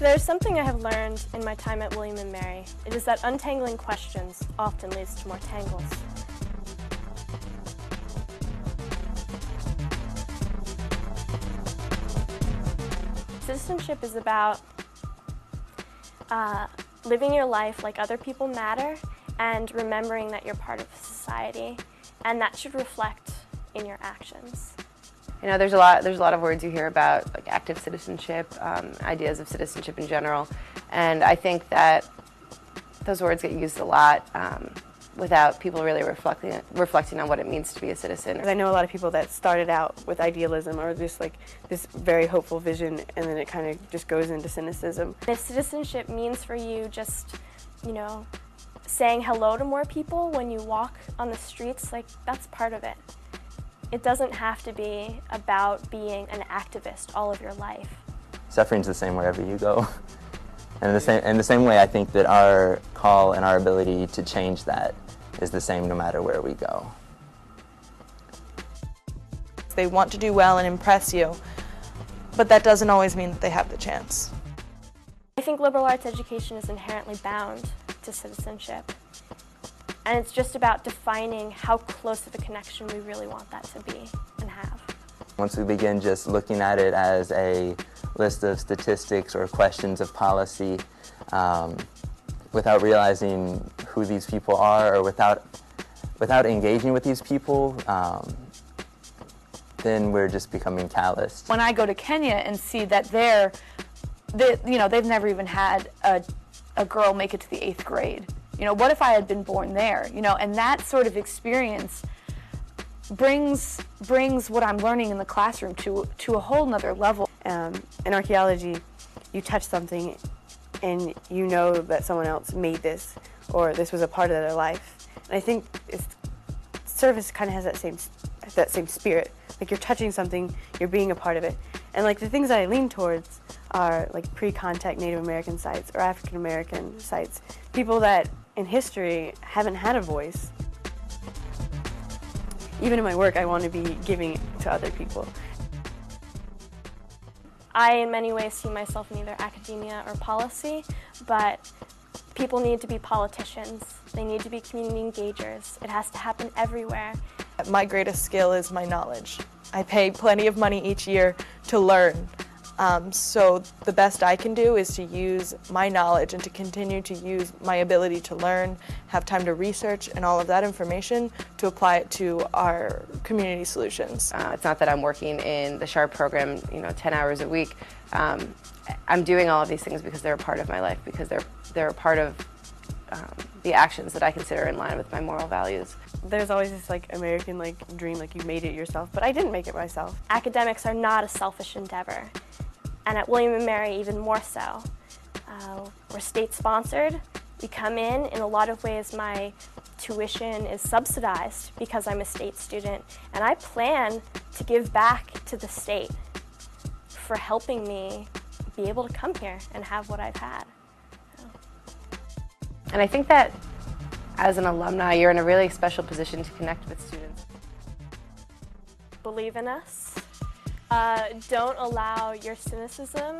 there's something I have learned in my time at William & Mary, it is that untangling questions often leads to more tangles. Citizenship is about living your life like other people matter and remembering that you're part of society, and that should reflect in your actions. You know, there's a lot of words you hear about, like active citizenship, ideas of citizenship in general, and I think that those words get used a lot without people really reflecting on what it means to be a citizen. I know a lot of people that started out with idealism or just like this very hopeful vision, and then it kind of just goes into cynicism. If citizenship means for you just, you know, saying hello to more people when you walk on the streets, like that's part of it. It doesn't have to be about being an activist all of your life. Suffering's the same wherever you go. And in the same way, I think that our call and our ability to change that is the same no matter where we go. They want to do well and impress you, but that doesn't always mean that they have the chance. I think liberal arts education is inherently bound to citizenship. And it's just about defining how close of a connection we really want that to be and have. Once we begin just looking at it as a list of statistics or questions of policy, without realizing who these people are or without engaging with these people, then we're just becoming callous. When I go to Kenya and see that they've never even had a girl make it to the 8th grade. You know, what if I had been born there? You know, and that sort of experience brings what I'm learning in the classroom to a whole nother level. In archaeology, you touch something and you know that someone else made this or this was a part of their life. And I think service kind of has that same spirit. Like you're touching something, you're being a part of it. And like the things that I lean towards are like pre-contact Native American sites or African American sites. People that in history haven't had a voice. Even in my work, I want to be giving to other people. I, in many ways, see myself in either academia or policy, but people need to be politicians. They need to be community engagers. It has to happen everywhere. My greatest skill is my knowledge. I pay plenty of money each year to learn. So the best I can do is to use my knowledge and to continue to use my ability to learn, have time to research and all of that information to apply it to our community solutions. It's not that I'm working in the SHARP program, 10 hours a week. I'm doing all of these things because they're a part of my life, because they're a part of the actions that I consider in line with my moral values. There's always this American dream, you made it yourself, but I didn't make it myself. Academics are not a selfish endeavor, and at William & Mary even more so. We're state-sponsored. We come in a lot of ways my tuition is subsidized because I'm a state student, and I plan to give back to the state for helping me be able to come here and have what I've had. And I think that as an alumni, you're in a really special position to connect with students. Believe in us. Don't allow your cynicism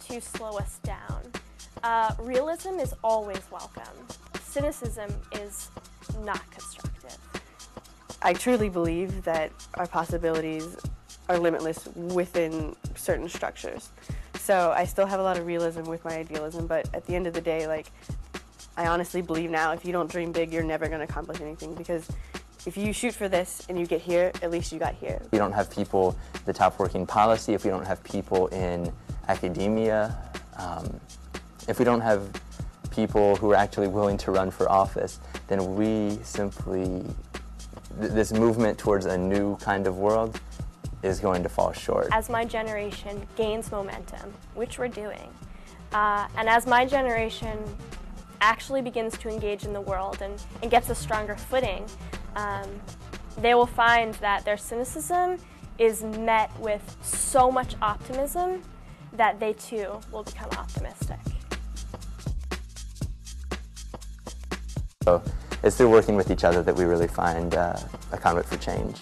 to slow us down. Realism is always welcome. Cynicism is not constructive. I truly believe that our possibilities are limitless within certain structures. So I still have a lot of realism with my idealism, but at the end of the day, I honestly believe now if you don't dream big, you're never going to accomplish anything, because if you shoot for this and you get here, at least you got here. If we don't have people at the top working policy, if we don't have people in academia, if we don't have people who are actually willing to run for office, then we simply, this movement towards a new kind of world is going to fall short. As my generation gains momentum, which we're doing, and as my generation actually begins to engage in the world and gets a stronger footing, they will find that their cynicism is met with so much optimism that they too will become optimistic. So it's through working with each other that we really find a conduit for change.